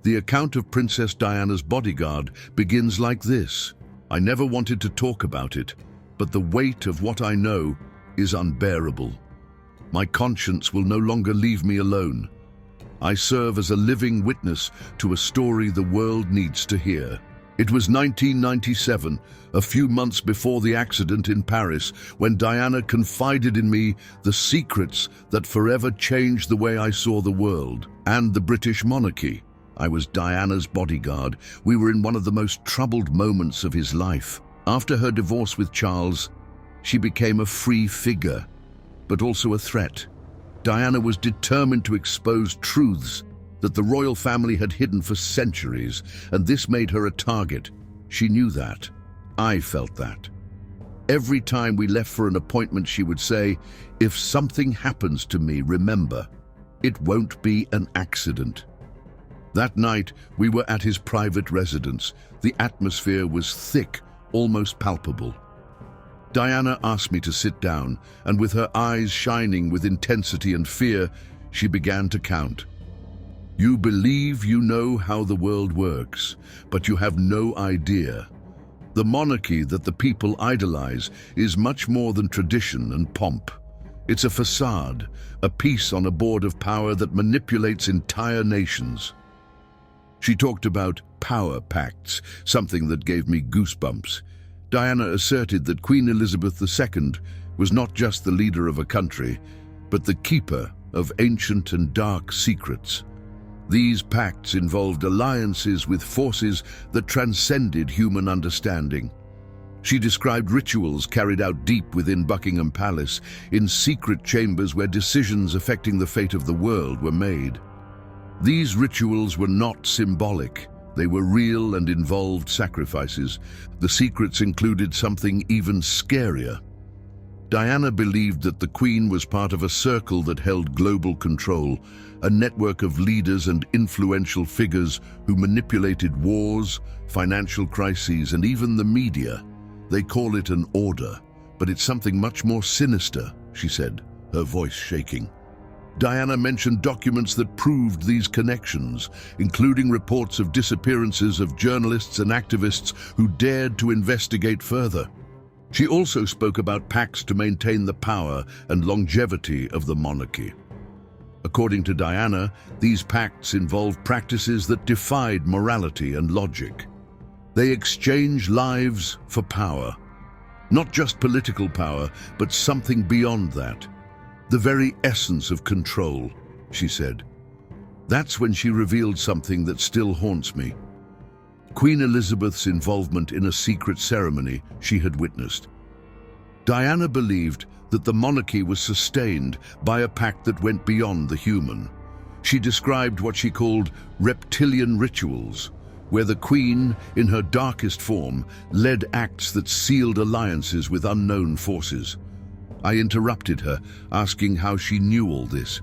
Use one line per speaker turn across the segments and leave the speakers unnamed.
The account of Princess Diana's bodyguard begins like this. I never wanted to talk about it, but the weight of what I know is unbearable. My conscience will no longer leave me alone. I serve as a living witness to a story the world needs to hear. It was 1997, a few months before the accident in Paris, when Diana confided in me the secrets that forever changed the way I saw the world and the British monarchy. I was Diana's bodyguard. We were in one of the most troubled moments of his life. After her divorce with Charles, she became a free figure, but also a threat. Diana was determined to expose truths that the royal family had hidden for centuries, and this made her a target. She knew that. I felt that. Every time we left for an appointment, she would say, "If something happens to me, remember, it won't be an accident." That night, we were at his private residence. The atmosphere was thick, almost palpable. Diana asked me to sit down, and with her eyes shining with intensity and fear, she began to count. "You believe you know how the world works, but you have no idea. The monarchy that the people idolize is much more than tradition and pomp. It's a facade, a piece on a board of power that manipulates entire nations." She talked about power pacts, something that gave me goosebumps. Diana asserted that Queen Elizabeth II was not just the leader of a country, but the keeper of ancient and dark secrets. These pacts involved alliances with forces that transcended human understanding. She described rituals carried out deep within Buckingham Palace, in secret chambers where decisions affecting the fate of the world were made. These rituals were not symbolic. They were real and involved sacrifices. The secrets included something even scarier. Diana believed that the Queen was part of a circle that held global control, a network of leaders and influential figures who manipulated wars, financial crises, and even the media. They call it an order, but it's something much more sinister, she said, her voice shaking. Diana mentioned documents that proved these connections, including reports of disappearances of journalists and activists who dared to investigate further. She also spoke about pacts to maintain the power and longevity of the monarchy. According to Diana, these pacts involved practices that defied morality and logic. They exchanged lives for power. Not just political power, but something beyond that. The very essence of control, she said. That's when she revealed something that still haunts me. Queen Elizabeth's involvement in a secret ceremony she had witnessed. Diana believed that the monarchy was sustained by a pact that went beyond the human. She described what she called reptilian rituals, where the Queen, in her darkest form, led acts that sealed alliances with unknown forces. I interrupted her, asking how she knew all this.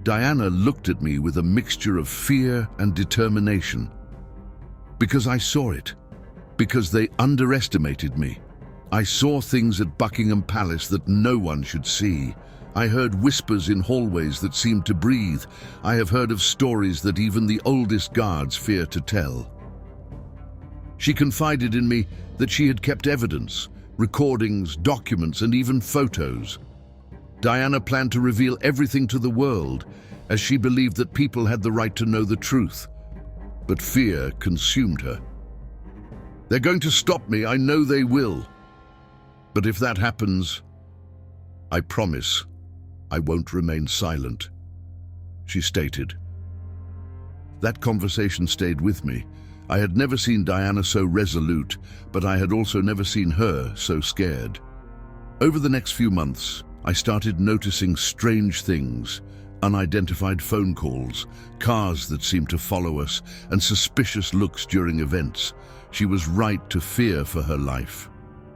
Diana looked at me with a mixture of fear and determination. Because I saw it. Because they underestimated me. I saw things at Buckingham Palace that no one should see. I heard whispers in hallways that seemed to breathe. I have heard of stories that even the oldest guards fear to tell. She confided in me that she had kept evidence, recordings, documents, and even photos. Diana planned to reveal everything to the world, as she believed that people had the right to know the truth. But fear consumed her. "They're going to stop me, I know they will. But if that happens, I promise I won't remain silent," she stated. That conversation stayed with me. I had never seen Diana so resolute, but I had also never seen her so scared. Over the next few months, I started noticing strange things, unidentified phone calls, cars that seemed to follow us, and suspicious looks during events. She was right to fear for her life.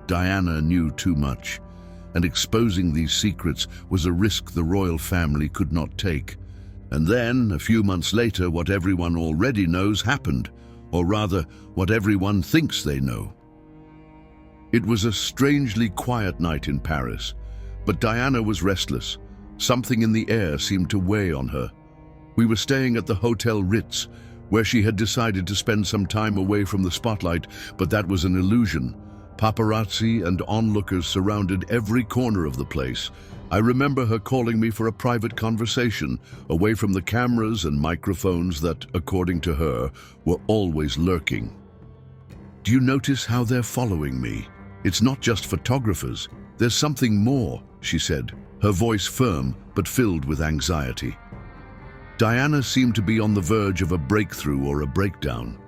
Diana knew too much, and exposing these secrets was a risk the royal family could not take. And then, a few months later, what everyone already knows happened. Or rather, what everyone thinks they know. It was a strangely quiet night in Paris, but Diana was restless. Something in the air seemed to weigh on her. We were staying at the Hotel Ritz, where she had decided to spend some time away from the spotlight, but that was an illusion. Paparazzi and onlookers surrounded every corner of the place. I remember her calling me for a private conversation, away from the cameras and microphones that, according to her, were always lurking. "Do you notice how they're following me? It's not just photographers. There's something more," she said, her voice firm but filled with anxiety. Diana seemed to be on the verge of a breakthrough or a breakdown.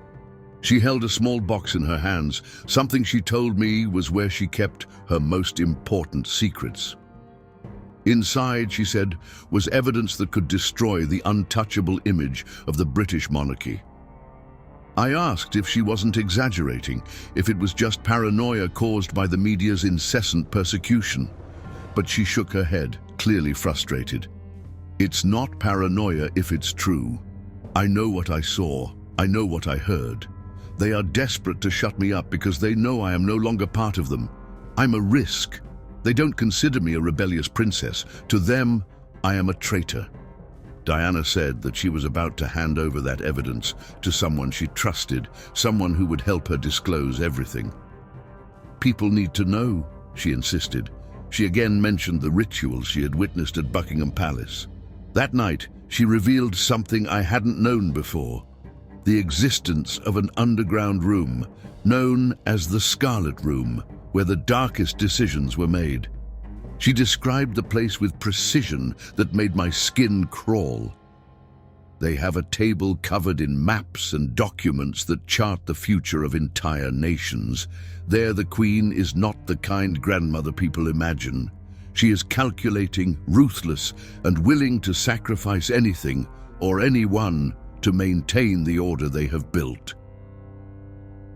She held a small box in her hands, something she told me was where she kept her most important secrets. Inside, she said, was evidence that could destroy the untouchable image of the British monarchy. I asked if she wasn't exaggerating, if it was just paranoia caused by the media's incessant persecution. But she shook her head, clearly frustrated. "It's not paranoia if it's true. I know what I saw. I know what I heard. They are desperate to shut me up because they know I am no longer part of them. I'm a risk. They don't consider me a rebellious princess. To them, I am a traitor." Diana said that she was about to hand over that evidence to someone she trusted, someone who would help her disclose everything. "People need to know," she insisted. She again mentioned the rituals she had witnessed at Buckingham Palace. That night, she revealed something I hadn't known before: the existence of an underground room, known as the Scarlet Room, where the darkest decisions were made. She described the place with precision that made my skin crawl. "They have a table covered in maps and documents that chart the future of entire nations. There the Queen is not the kind grandmother people imagine. She is calculating, ruthless, and willing to sacrifice anything or anyone to maintain the order they have built."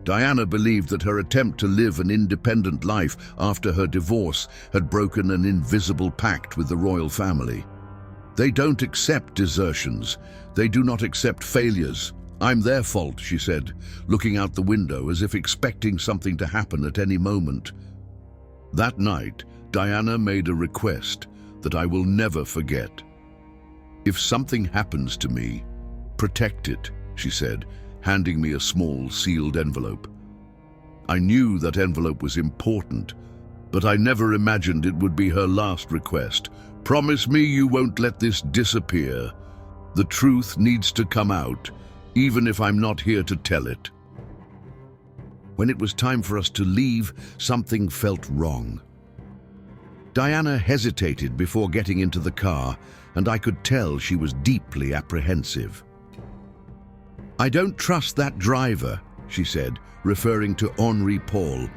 Diana believed that her attempt to live an independent life after her divorce had broken an invisible pact with the royal family. "They don't accept desertions. They do not accept failures. I'm their fault," she said, looking out the window as if expecting something to happen at any moment. That night, Diana made a request that I will never forget. "If something happens to me, protect it," she said, handing me a small sealed envelope. I knew that envelope was important, but I never imagined it would be her last request. "Promise me you won't let this disappear. The truth needs to come out, even if I'm not here to tell it." When it was time for us to leave, something felt wrong. Diana hesitated before getting into the car, and I could tell she was deeply apprehensive. "I don't trust that driver," she said, referring to Henri Paul,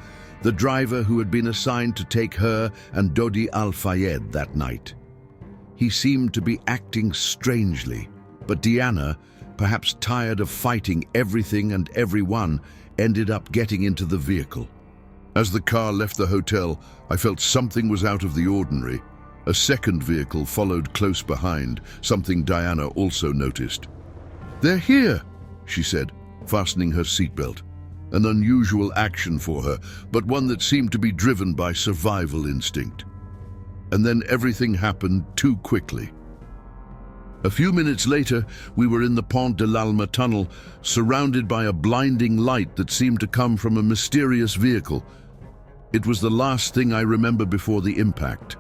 the driver who had been assigned to take her and Dodi Al-Fayed that night. He seemed to be acting strangely, but Diana, perhaps tired of fighting everything and everyone, ended up getting into the vehicle. As the car left the hotel, I felt something was out of the ordinary. A second vehicle followed close behind, something Diana also noticed. "They're here," she said, fastening her seatbelt. An unusual action for her, but one that seemed to be driven by survival instinct. And then everything happened too quickly. A few minutes later, we were in the Pont de l'Alma tunnel, surrounded by a blinding light that seemed to come from a mysterious vehicle. It was the last thing I remember before the impact.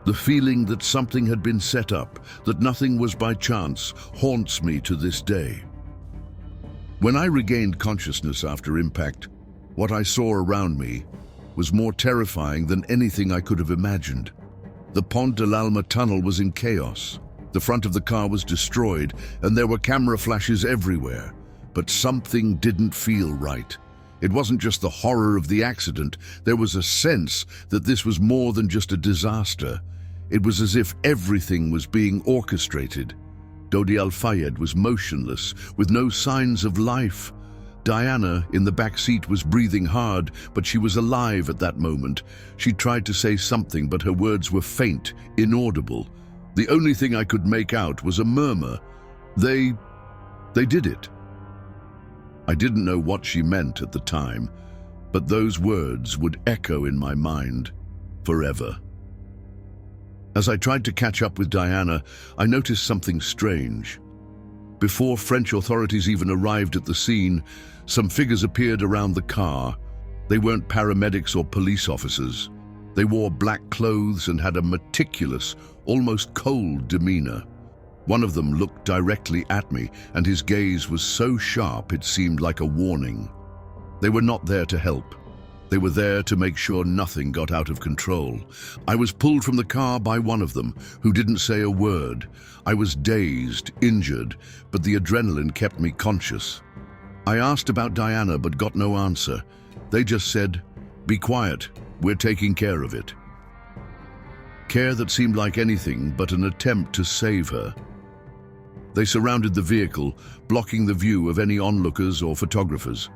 The feeling that something had been set up, that nothing was by chance, haunts me to this day. When I regained consciousness after impact, what I saw around me was more terrifying than anything I could have imagined. The Pont de l'Alma tunnel was in chaos. The front of the car was destroyed, and there were camera flashes everywhere. But something didn't feel right. It wasn't just the horror of the accident. There was a sense that this was more than just a disaster. It was as if everything was being orchestrated. Dodi Al-Fayed was motionless, with no signs of life. Diana, in the back seat, was breathing hard, but she was alive at that moment. She tried to say something, but her words were faint, inaudible. The only thing I could make out was a murmur. They did it." I didn't know what she meant at the time, but those words would echo in my mind forever. As I tried to catch up with Diana, I noticed something strange. Before French authorities even arrived at the scene, some figures appeared around the car. They weren't paramedics or police officers. They wore black clothes and had a meticulous, almost cold demeanor. One of them looked directly at me, and his gaze was so sharp it seemed like a warning. They were not there to help. They were there to make sure nothing got out of control. I was pulled from the car by one of them, who didn't say a word. I was dazed, injured, but the adrenaline kept me conscious. I asked about Diana but got no answer. They just said, "Be quiet, we're taking care of it." Care that seemed like anything but an attempt to save her. They surrounded the vehicle, blocking the view of any onlookers or photographers.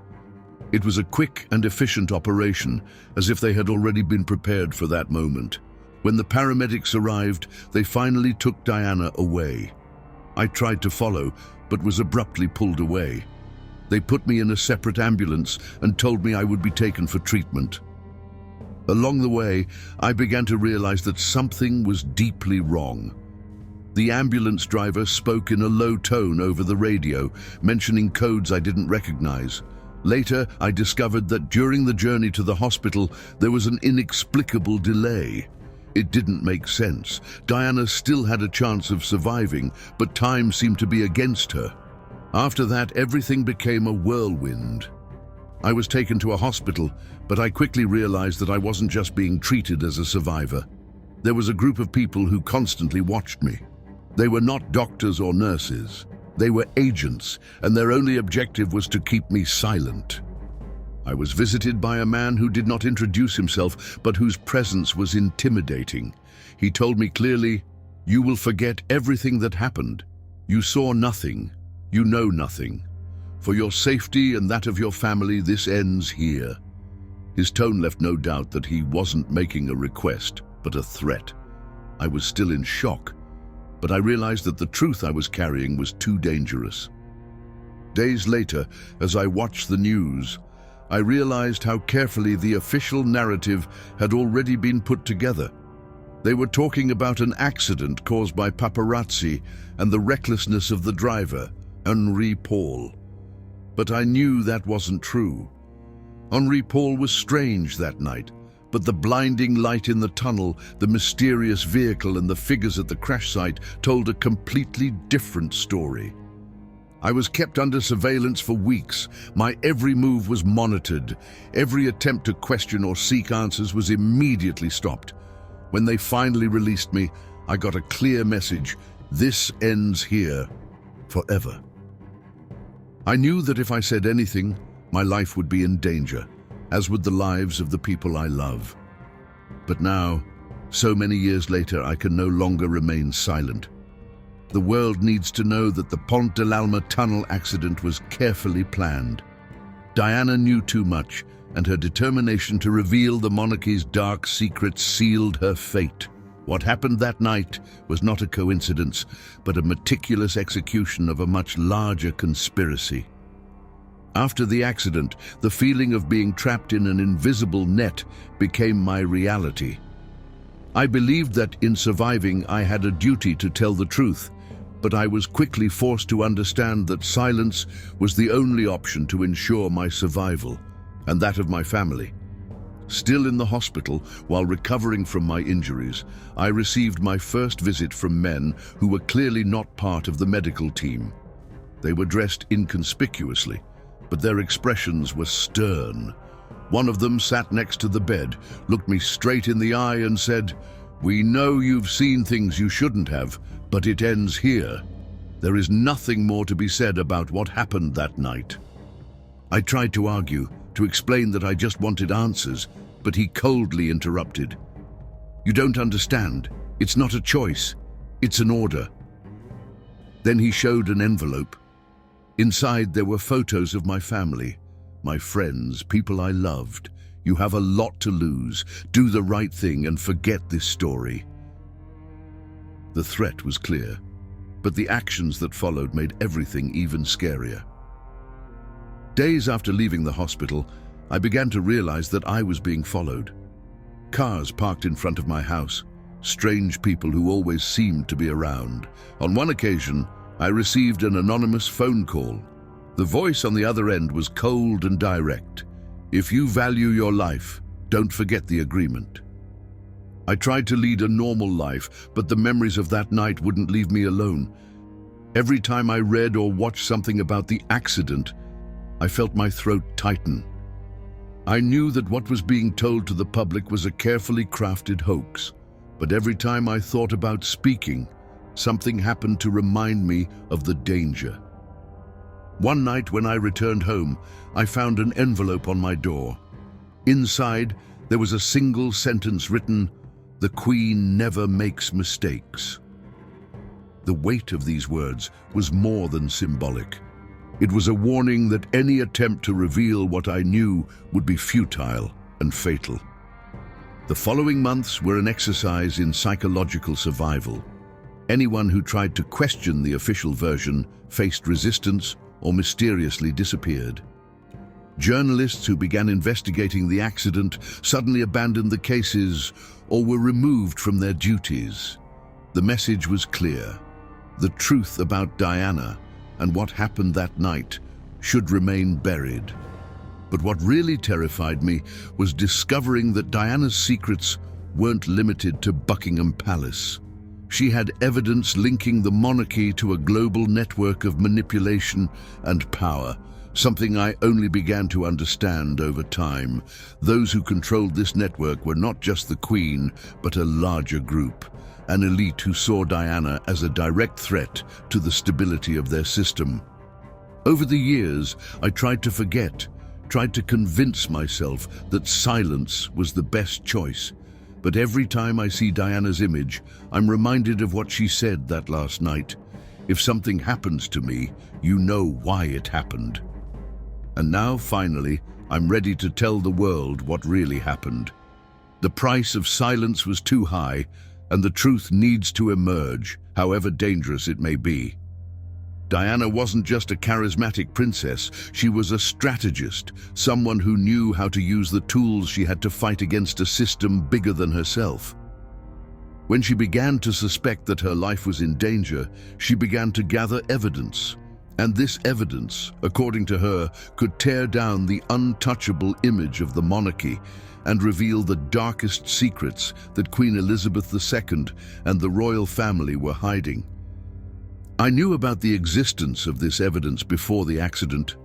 It was a quick and efficient operation, as if they had already been prepared for that moment. When the paramedics arrived, they finally took Diana away. I tried to follow, but was abruptly pulled away. They put me in a separate ambulance and told me I would be taken for treatment. Along the way, I began to realize that something was deeply wrong. The ambulance driver spoke in a low tone over the radio, mentioning codes I didn't recognize. Later, I discovered that during the journey to the hospital, there was an inexplicable delay. It didn't make sense. Diana still had a chance of surviving, but time seemed to be against her. After that, everything became a whirlwind. I was taken to a hospital, but I quickly realized that I wasn't just being treated as a survivor. There was a group of people who constantly watched me. They were not doctors or nurses. They were agents, and their only objective was to keep me silent. I was visited by a man who did not introduce himself, but whose presence was intimidating. He told me clearly, "You will forget everything that happened. You saw nothing. You know nothing. For your safety and that of your family, this ends here." His tone left no doubt that he wasn't making a request, but a threat. I was still in shock, but I realized that the truth I was carrying was too dangerous. Days later, as I watched the news, I realized how carefully the official narrative had already been put together. They were talking about an accident caused by paparazzi and the recklessness of the driver, Henri Paul. But I knew that wasn't true. Henri Paul was strange that night, but the blinding light in the tunnel, the mysterious vehicle, and the figures at the crash site told a completely different story. I was kept under surveillance for weeks. My every move was monitored. Every attempt to question or seek answers was immediately stopped. When they finally released me, I got a clear message: this ends here, forever. I knew that if I said anything, my life would be in danger, as would the lives of the people I love. But now, so many years later, I can no longer remain silent. The world needs to know that the Pont de l'Alma tunnel accident was carefully planned. Diana knew too much, and her determination to reveal the monarchy's dark secrets sealed her fate. What happened that night was not a coincidence, but a meticulous execution of a much larger conspiracy. After the accident, the feeling of being trapped in an invisible net became my reality. I believed that in surviving, I had a duty to tell the truth, but I was quickly forced to understand that silence was the only option to ensure my survival, and that of my family. Still in the hospital, while recovering from my injuries, I received my first visit from men who were clearly not part of the medical team. They were dressed inconspicuously, but their expressions were stern. One of them sat next to the bed, looked me straight in the eye and said, "We know you've seen things you shouldn't have, but it ends here. There is nothing more to be said about what happened that night." I tried to argue, to explain that I just wanted answers, but he coldly interrupted. "You don't understand. It's not a choice. It's an order." Then he showed an envelope. Inside there were photos of my family, my friends, people I loved. "You have a lot to lose. Do the right thing and forget this story." The threat was clear, but the actions that followed made everything even scarier. Days after leaving the hospital, I began to realize that I was being followed. Cars parked in front of my house, strange people who always seemed to be around. On one occasion, I received an anonymous phone call. The voice on the other end was cold and direct. "If you value your life, don't forget the agreement." I tried to lead a normal life, but the memories of that night wouldn't leave me alone. Every time I read or watched something about the accident, I felt my throat tighten. I knew that what was being told to the public was a carefully crafted hoax, but every time I thought about speaking, something happened to remind me of the danger. One night when I returned home, I found an envelope on my door. Inside, there was a single sentence written, "The Queen never makes mistakes." The weight of these words was more than symbolic. It was a warning that any attempt to reveal what I knew would be futile and fatal. The following months were an exercise in psychological survival. Anyone who tried to question the official version faced resistance or mysteriously disappeared. Journalists who began investigating the accident suddenly abandoned the cases or were removed from their duties. The message was clear. The truth about Diana and what happened that night should remain buried. But what really terrified me was discovering that Diana's secrets weren't limited to Buckingham Palace. She had evidence linking the monarchy to a global network of manipulation and power, something I only began to understand over time. Those who controlled this network were not just the Queen, but a larger group, an elite who saw Diana as a direct threat to the stability of their system. Over the years, I tried to forget, tried to convince myself that silence was the best choice. But every time I see Diana's image, I'm reminded of what she said that last night. "If something happens to me, you know why it happened." And now, finally, I'm ready to tell the world what really happened. The price of silence was too high, and the truth needs to emerge, however dangerous it may be. Diana wasn't just a charismatic princess, she was a strategist, someone who knew how to use the tools she had to fight against a system bigger than herself. When she began to suspect that her life was in danger, she began to gather evidence. And this evidence, according to her, could tear down the untouchable image of the monarchy and reveal the darkest secrets that Queen Elizabeth II and the royal family were hiding. I knew about the existence of this evidence before the accident.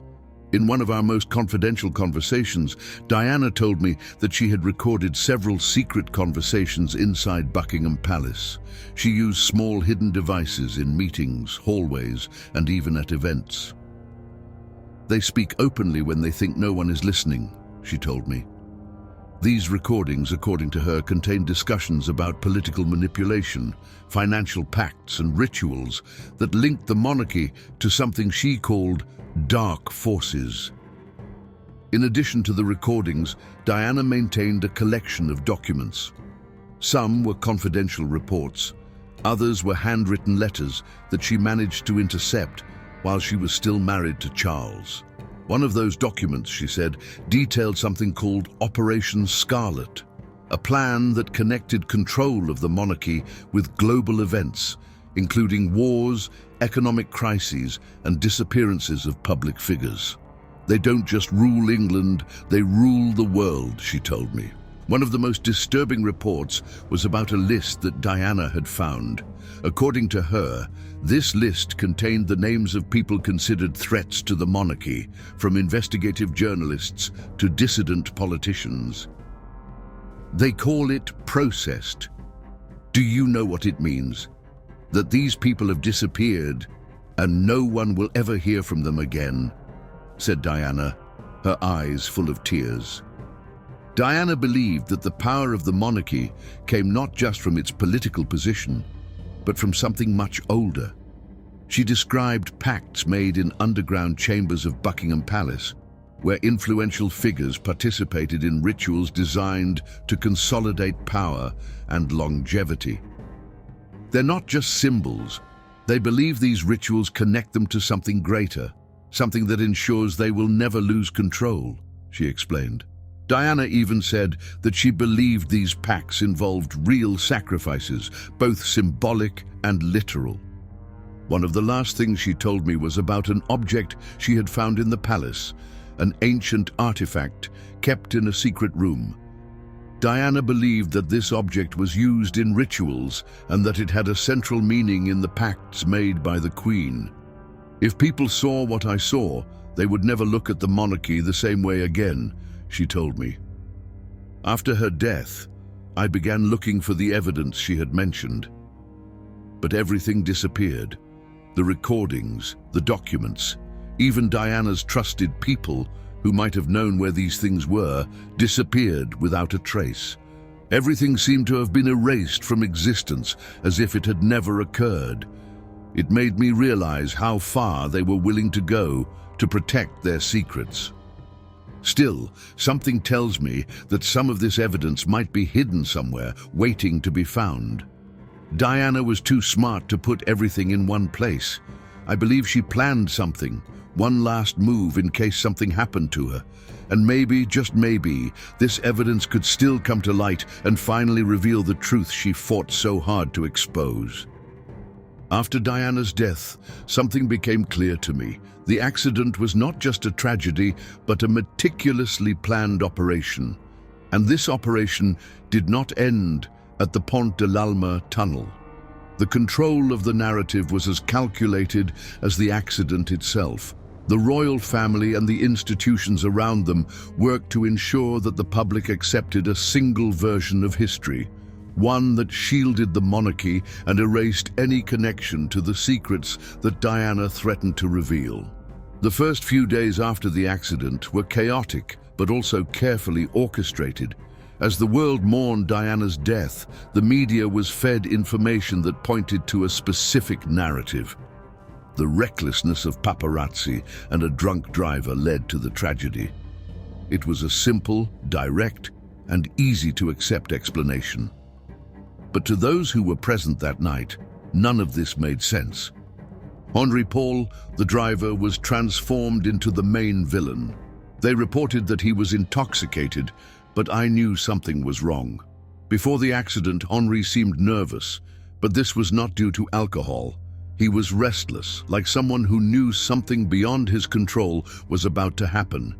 In one of our most confidential conversations, Diana told me that she had recorded several secret conversations inside Buckingham Palace. She used small hidden devices in meetings, hallways, and even at events. "They speak openly when they think no one is listening," she told me. These recordings, according to her, contained discussions about political manipulation, financial pacts, and rituals that linked the monarchy to something she called dark forces. In addition to the recordings, Diana maintained a collection of documents. Some were confidential reports, others were handwritten letters that she managed to intercept while she was still married to Charles. One of those documents, she said, detailed something called Operation Scarlet, a plan that connected control of the monarchy with global events, including wars, economic crises, and disappearances of public figures. "They don't just rule England, they rule the world," she told me. One of the most disturbing reports was about a list that Diana had found. According to her, this list contained the names of people considered threats to the monarchy, from investigative journalists to dissident politicians. They call it processed. Do you know what it means? That these people have disappeared and no one will ever hear from them again, said Diana, her eyes full of tears. Diana believed that the power of the monarchy came not just from its political position, but from something much older. She described pacts made in underground chambers of Buckingham Palace, where influential figures participated in rituals designed to consolidate power and longevity. They're not just symbols. They believe these rituals connect them to something greater, something that ensures they will never lose control, she explained. Diana even said that she believed these pacts involved real sacrifices, both symbolic and literal. One of the last things she told me was about an object she had found in the palace, an ancient artifact kept in a secret room. Diana believed that this object was used in rituals and that it had a central meaning in the pacts made by the Queen. If people saw what I saw, they would never look at the monarchy the same way again, she told me. After her death, I began looking for the evidence she had mentioned. But everything disappeared. The recordings, the documents, even Diana's trusted people who might have known where these things were, disappeared without a trace. Everything seemed to have been erased from existence, as if it had never occurred. It made me realize how far they were willing to go to protect their secrets. Still, something tells me that some of this evidence might be hidden somewhere, waiting to be found. Diana was too smart to put everything in one place. I believe she planned something, one last move in case something happened to her. And maybe, just maybe, this evidence could still come to light and finally reveal the truth she fought so hard to expose. After Diana's death, something became clear to me. The accident was not just a tragedy, but a meticulously planned operation. And this operation did not end at the Pont de l'Alma tunnel. The control of the narrative was as calculated as the accident itself. The royal family and the institutions around them worked to ensure that the public accepted a single version of history, one that shielded the monarchy and erased any connection to the secrets that Diana threatened to reveal. The first few days after the accident were chaotic, but also carefully orchestrated. As the world mourned Diana's death, the media was fed information that pointed to a specific narrative. The recklessness of paparazzi and a drunk driver led to the tragedy. It was a simple, direct, and easy-to-accept explanation. But to those who were present that night, none of this made sense. Henri Paul, the driver, was transformed into the main villain. They reported that he was intoxicated, but I knew something was wrong. Before the accident, Henri seemed nervous, but this was not due to alcohol. He was restless, like someone who knew something beyond his control was about to happen.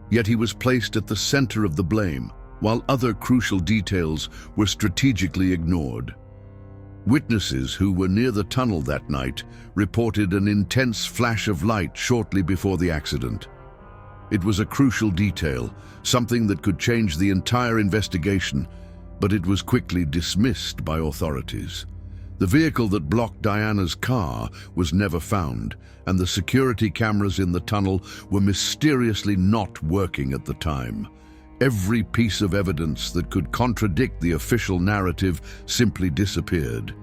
Yet he was placed at the center of the blame, while other crucial details were strategically ignored. Witnesses who were near the tunnel that night reported an intense flash of light shortly before the accident. It was a crucial detail, something that could change the entire investigation, but it was quickly dismissed by authorities. The vehicle that blocked Diana's car was never found, and the security cameras in the tunnel were mysteriously not working at the time. Every piece of evidence that could contradict the official narrative simply disappeared.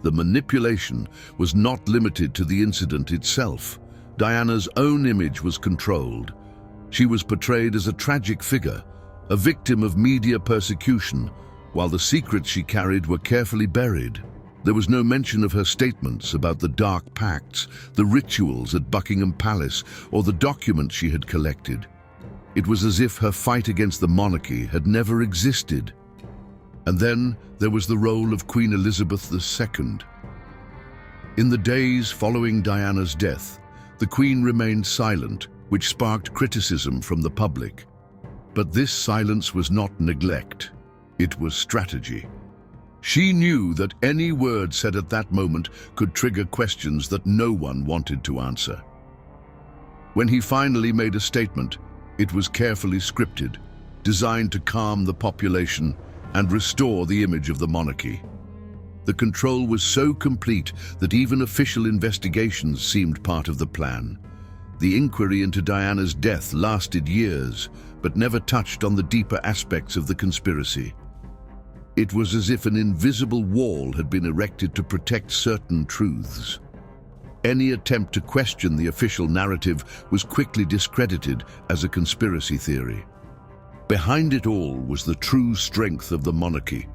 The manipulation was not limited to the incident itself. Diana's own image was controlled. She was portrayed as a tragic figure, a victim of media persecution, while the secrets she carried were carefully buried. There was no mention of her statements about the dark pacts, the rituals at Buckingham Palace, or the documents she had collected. It was as if her fight against the monarchy had never existed. And then there was the role of Queen Elizabeth II. In the days following Diana's death, the Queen remained silent, which sparked criticism from the public. But this silence was not neglect, it was strategy. She knew that any word said at that moment could trigger questions that no one wanted to answer. When he finally made a statement, it was carefully scripted, designed to calm the population and restore the image of the monarchy. The control was so complete that even official investigations seemed part of the plan. The inquiry into Diana's death lasted years, but never touched on the deeper aspects of the conspiracy. It was as if an invisible wall had been erected to protect certain truths. Any attempt to question the official narrative was quickly discredited as a conspiracy theory. Behind it all was the true strength of the monarchy,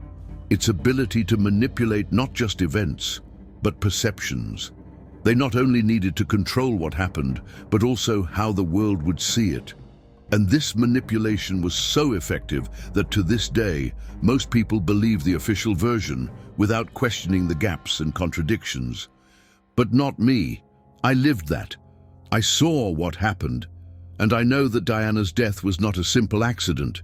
its ability to manipulate not just events, but perceptions. They not only needed to control what happened, but also how the world would see it. And this manipulation was so effective that to this day, most people believe the official version without questioning the gaps and contradictions. But not me. I lived that. I saw what happened, and I know that Diana's death was not a simple accident.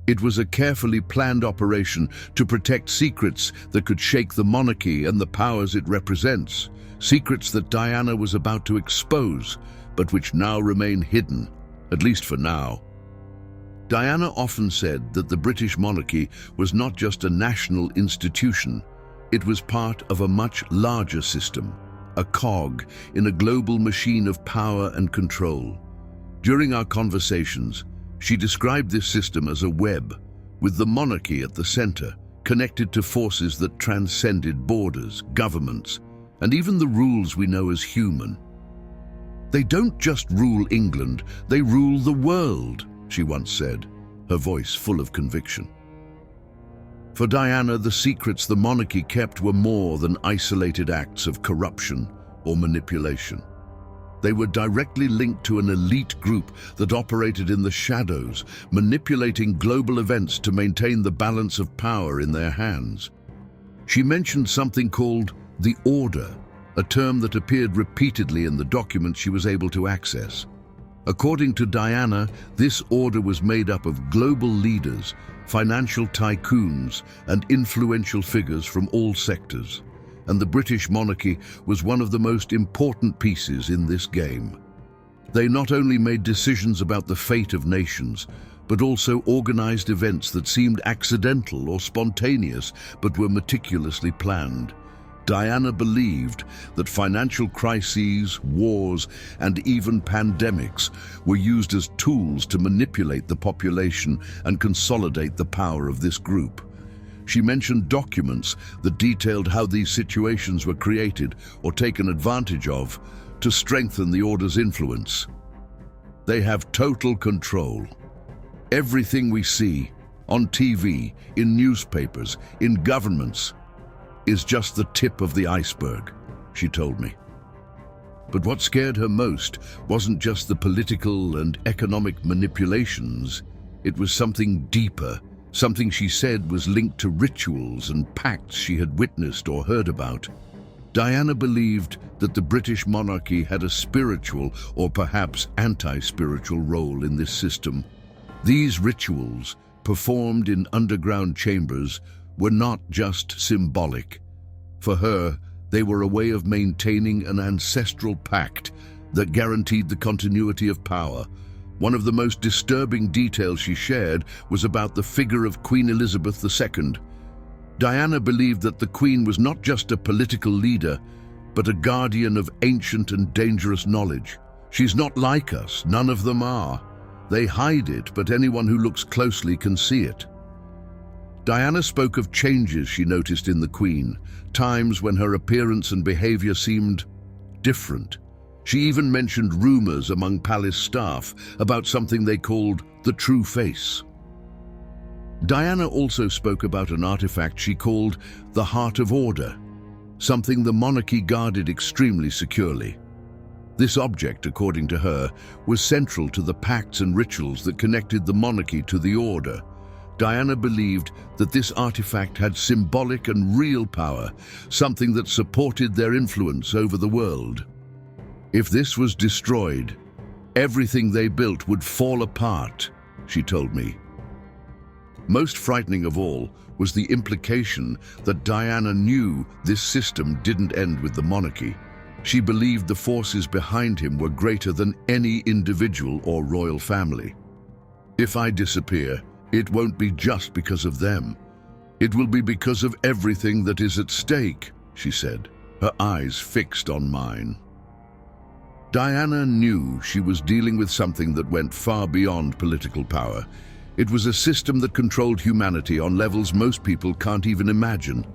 It was a carefully planned operation to protect secrets that could shake the monarchy and the powers it represents. Secrets that Diana was about to expose, but which now remain hidden, at least for now. Diana often said that the British monarchy was not just a national institution, it was part of a much larger system, a cog in a global machine of power and control. During our conversations, she described this system as a web, with the monarchy at the center, connected to forces that transcended borders, governments, and even the rules we know as human. "They don't just rule England, they rule the world," she once said, her voice full of conviction. For Diana, the secrets the monarchy kept were more than isolated acts of corruption or manipulation. They were directly linked to an elite group that operated in the shadows, manipulating global events to maintain the balance of power in their hands. She mentioned something called the Order, a term that appeared repeatedly in the documents she was able to access. According to Diana, this order was made up of global leaders, financial tycoons, and influential figures from all sectors. And the British monarchy was one of the most important pieces in this game. They not only made decisions about the fate of nations, but also organized events that seemed accidental or spontaneous, but were meticulously planned. Diana believed that financial crises, wars, and even pandemics were used as tools to manipulate the population and consolidate the power of this group. She mentioned documents that detailed how these situations were created or taken advantage of to strengthen the Order's influence. They have total control. Everything we see, on TV, in newspapers, in governments, is just the tip of the iceberg, she told me. But what scared her most wasn't just the political and economic manipulations. It was something deeper, something she said was linked to rituals and pacts she had witnessed or heard about. Diana believed that the British monarchy had a spiritual or perhaps anti-spiritual role in this system. These rituals, performed in underground chambers, were not just symbolic. For her, they were a way of maintaining an ancestral pact that guaranteed the continuity of power. One of the most disturbing details she shared was about the figure of Queen Elizabeth II. Diana believed that the Queen was not just a political leader, but a guardian of ancient and dangerous knowledge. She's not like us, none of them are. They hide it, but anyone who looks closely can see it. Diana spoke of changes she noticed in the Queen, times when her appearance and behavior seemed different. She even mentioned rumors among palace staff about something they called the true face. Diana also spoke about an artifact she called the Heart of Order, something the monarchy guarded extremely securely. This object, according to her, was central to the pacts and rituals that connected the monarchy to the Order. Diana believed that this artifact had symbolic and real power, something that supported their influence over the world. If this was destroyed, everything they built would fall apart, she told me. Most frightening of all was the implication that Diana knew this system didn't end with the monarchy. She believed the forces behind him were greater than any individual or royal family. If I disappear, it won't be just because of them. It will be because of everything that is at stake, she said, her eyes fixed on mine. Diana knew she was dealing with something that went far beyond political power. It was a system that controlled humanity on levels most people can't even imagine.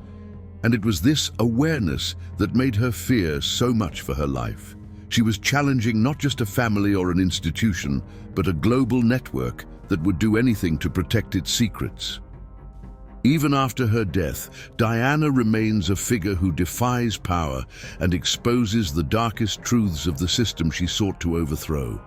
And it was this awareness that made her fear so much for her life. She was challenging not just a family or an institution, but a global network that would do anything to protect its secrets. Even after her death, Diana remains a figure who defies power and exposes the darkest truths of the system she sought to overthrow.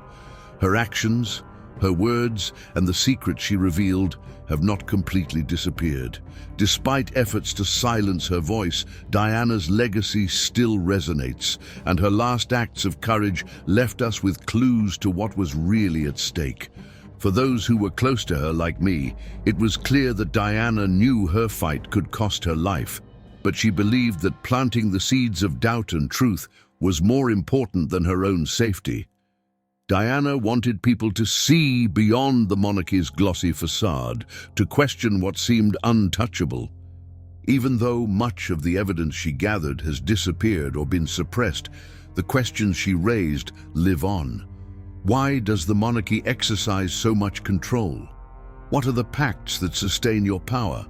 Her actions, Her words and the secret she revealed have not completely disappeared. Despite efforts to silence her voice, Diana's legacy still resonates, and her last acts of courage left us with clues to what was really at stake. For those who were close to her, like me, it was clear that Diana knew her fight could cost her life, but she believed that planting the seeds of doubt and truth was more important than her own safety. Diana wanted people to see beyond the monarchy's glossy facade, to question what seemed untouchable. Even though much of the evidence she gathered has disappeared or been suppressed, the questions she raised live on. Why does the monarchy exercise so much control? What are the pacts that sustain your power?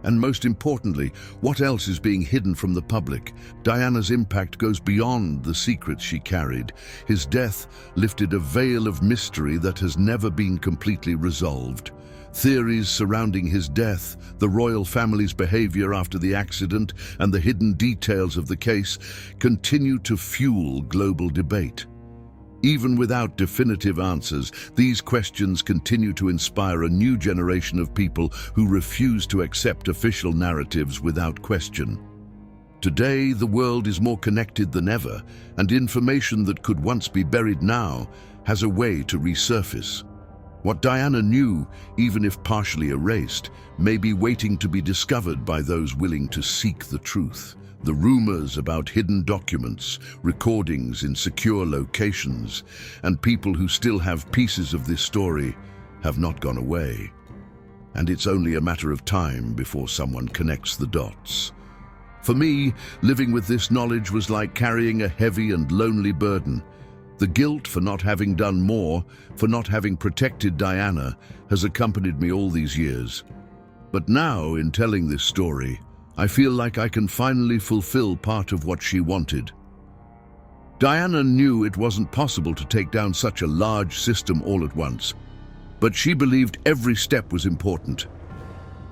And most importantly, what else is being hidden from the public? Diana's impact goes beyond the secrets she carried. His death lifted a veil of mystery that has never been completely resolved. Theories surrounding his death, the royal family's behavior after the accident, and the hidden details of the case continue to fuel global debate. Even without definitive answers, these questions continue to inspire a new generation of people who refuse to accept official narratives without question. Today, the world is more connected than ever, and information that could once be buried now has a way to resurface. What Diana knew, even if partially erased, may be waiting to be discovered by those willing to seek the truth. The rumors about hidden documents, recordings in secure locations, and people who still have pieces of this story have not gone away. And it's only a matter of time before someone connects the dots. For me, living with this knowledge was like carrying a heavy and lonely burden. The guilt for not having done more, for not having protected Diana, has accompanied me all these years. But now, in telling this story, I feel like I can finally fulfill part of what she wanted. Diana knew it wasn't possible to take down such a large system all at once, but she believed every step was important.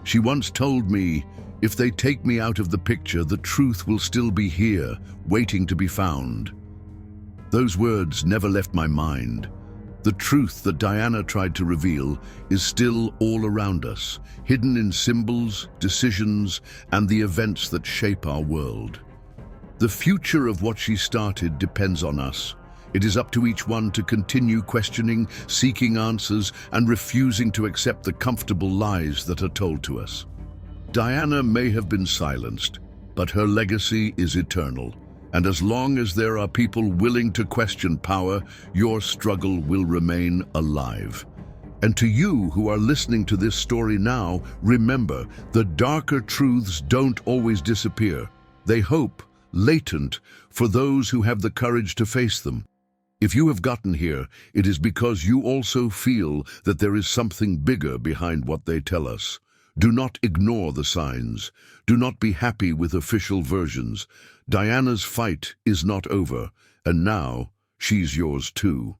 She once told me, "If they take me out of the picture, the truth will still be here, waiting to be found." Those words never left my mind. The truth that Diana tried to reveal is still all around us, hidden in symbols, decisions, and the events that shape our world. The future of what she started depends on us. It is up to each one to continue questioning, seeking answers, and refusing to accept the comfortable lies that are told to us. Diana may have been silenced, but her legacy is eternal. And as long as there are people willing to question power, your struggle will remain alive. And to you who are listening to this story now, remember, the darker truths don't always disappear. They hope, latent, for those who have the courage to face them. If you have gotten here, it is because you also feel that there is something bigger behind what they tell us. Do not ignore the signs. Do not be happy with official versions. Diana's fight is not over, and now she's yours too.